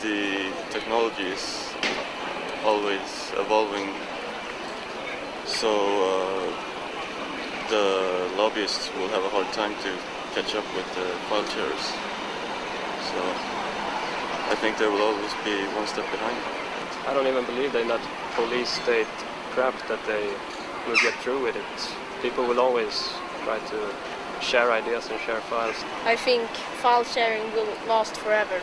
the technology is always evolving, so the lobbyists will have a hard time to catch up with the file sharers. So I think there will always be one step behind. I don't even believe in that police state crap that they will get through with it. People will always try to share ideas and share files. I think file sharing will last forever.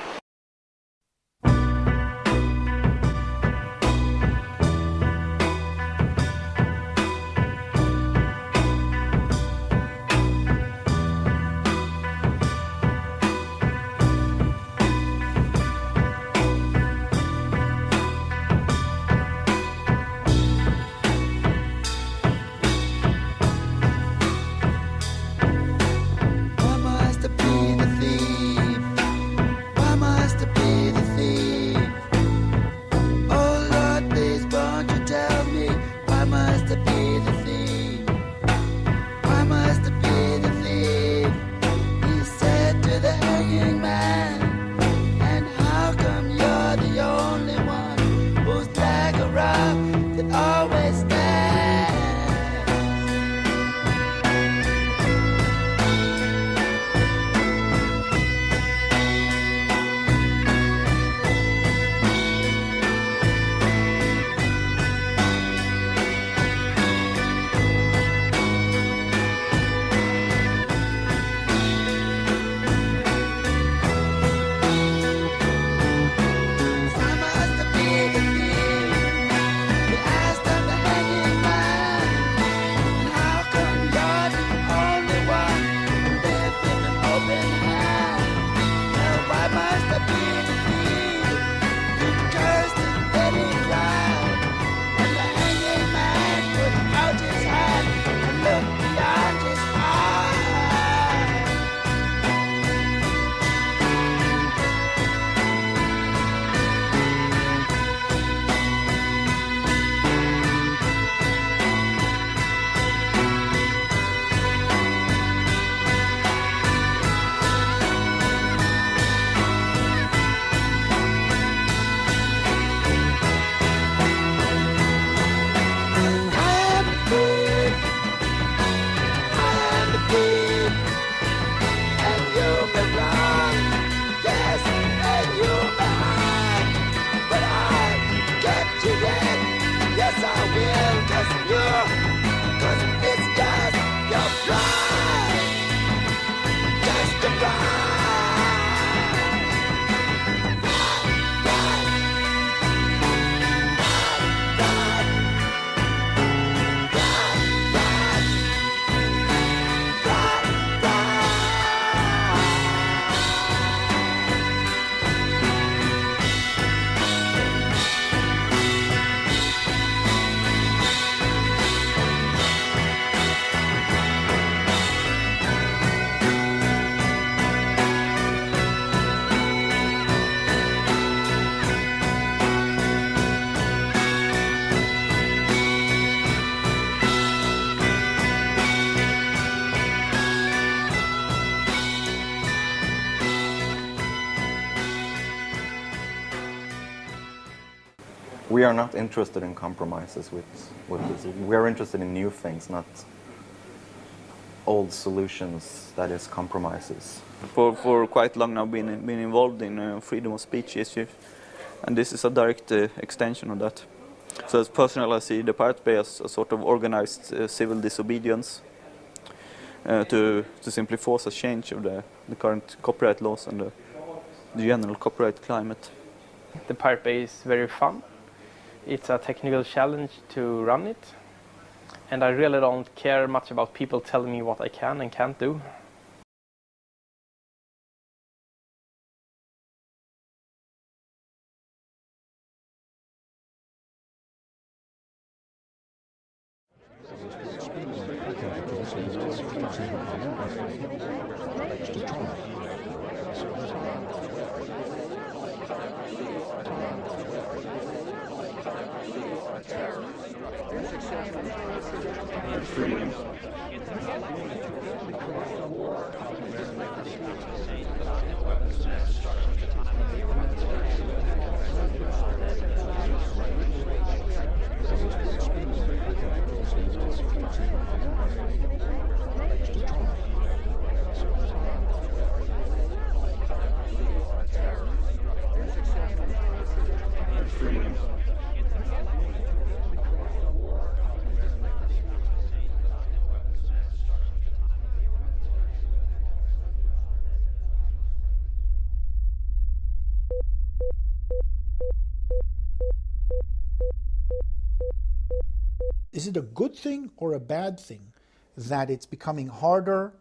We are not interested in compromises with this. We are interested in new things, not old solutions, that is compromises. For quite long now been involved in freedom of speech issues, and this is a direct extension of that. So as personal, I see the Pirate Bay as a sort of organized civil disobedience to simply force a change of the current copyright laws and the general copyright climate. The Pirate Bay is very fun. It's a technical challenge to run it, and I really don't care much about people telling me what I can and can't do. Is it a good thing or a bad thing that it's becoming harder,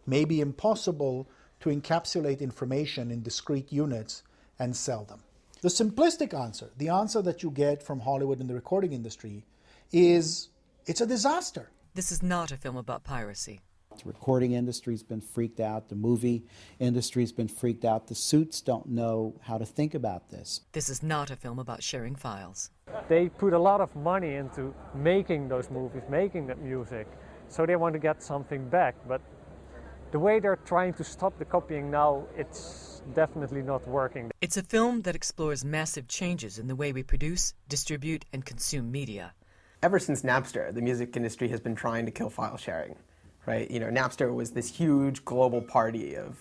maybe impossible, to encapsulate information in discrete units and sell them? The simplistic answer, the answer that you get from Hollywood and the recording industry, is it's a disaster. This is not a film about piracy. The recording industry's been freaked out. The movie industry's been freaked out. The suits don't know how to think about this. This is not a film about sharing files. They put a lot of money into making those movies, making that music, so they want to get something back. But the way they're trying to stop the copying now, it's definitely not working. It's a film that explores massive changes in the way we produce, distribute, and consume media. Ever since Napster, the music industry has been trying to kill file sharing. Right? Napster was this huge global party of,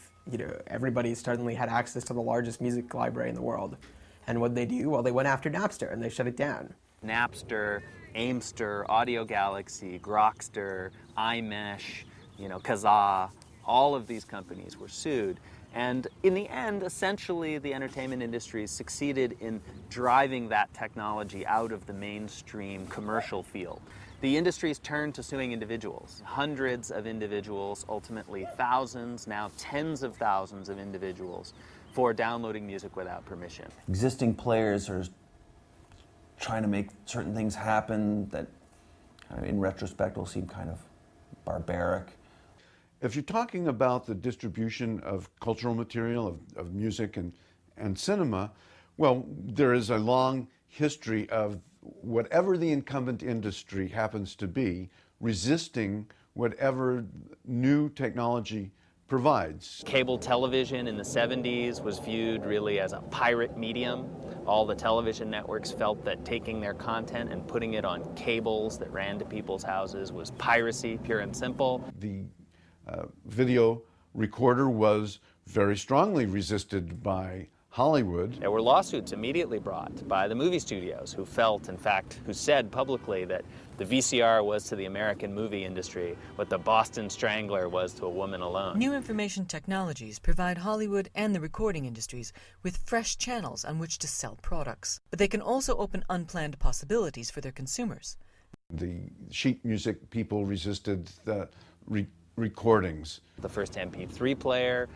everybody suddenly had access to the largest music library in the world. And what did they do? Well, they went after Napster and they shut it down. Napster, Aimster, Audio Galaxy, Grokster, iMesh, Kazaa, all of these companies were sued. And in the end, essentially, the entertainment industry succeeded in driving that technology out of the mainstream commercial field. The industry's turned to suing individuals, hundreds of individuals, ultimately thousands, now tens of thousands of individuals, for downloading music without permission. Existing players are trying to make certain things happen that, in retrospect, will seem kind of barbaric. If you're talking about the distribution of cultural material, of music and cinema, well, there is a long history of whatever the incumbent industry happens to be, resisting whatever new technology provides. Cable television in the 70s was viewed really as a pirate medium. All the television networks felt that taking their content and putting it on cables that ran to people's houses was piracy, pure and simple. The video recorder was very strongly resisted by Hollywood. There were lawsuits immediately brought by the movie studios who felt, in fact, who said publicly that the VCR was to the American movie industry what the Boston Strangler was to a woman alone. New information technologies provide Hollywood and the recording industries with fresh channels on which to sell products. But they can also open unplanned possibilities for their consumers. The sheet music people resisted the recordings. The first MP3 player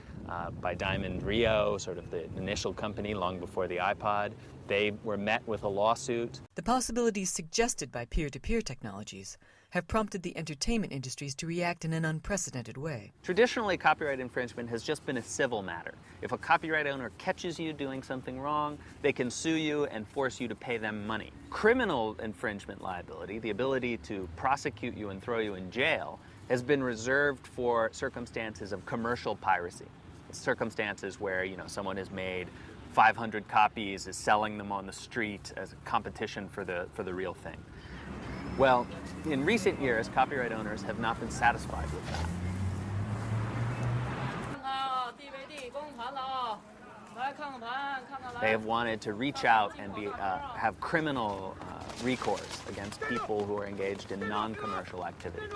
by Diamond Rio, sort of the initial company long before the iPod, they were met with a lawsuit. The possibilities suggested by peer-to-peer technologies have prompted the entertainment industries to react in an unprecedented way. Traditionally, copyright infringement has just been a civil matter. If a copyright owner catches you doing something wrong, they can sue you and force you to pay them money. Criminal infringement liability, the ability to prosecute you and throw you in jail, has been reserved for circumstances of commercial piracy. It's circumstances where, someone has made 500 copies, is selling them on the street as a competition for the real thing. Well, in recent years, copyright owners have not been satisfied with that. They have wanted to reach out and have criminal recourse against people who are engaged in non-commercial activities.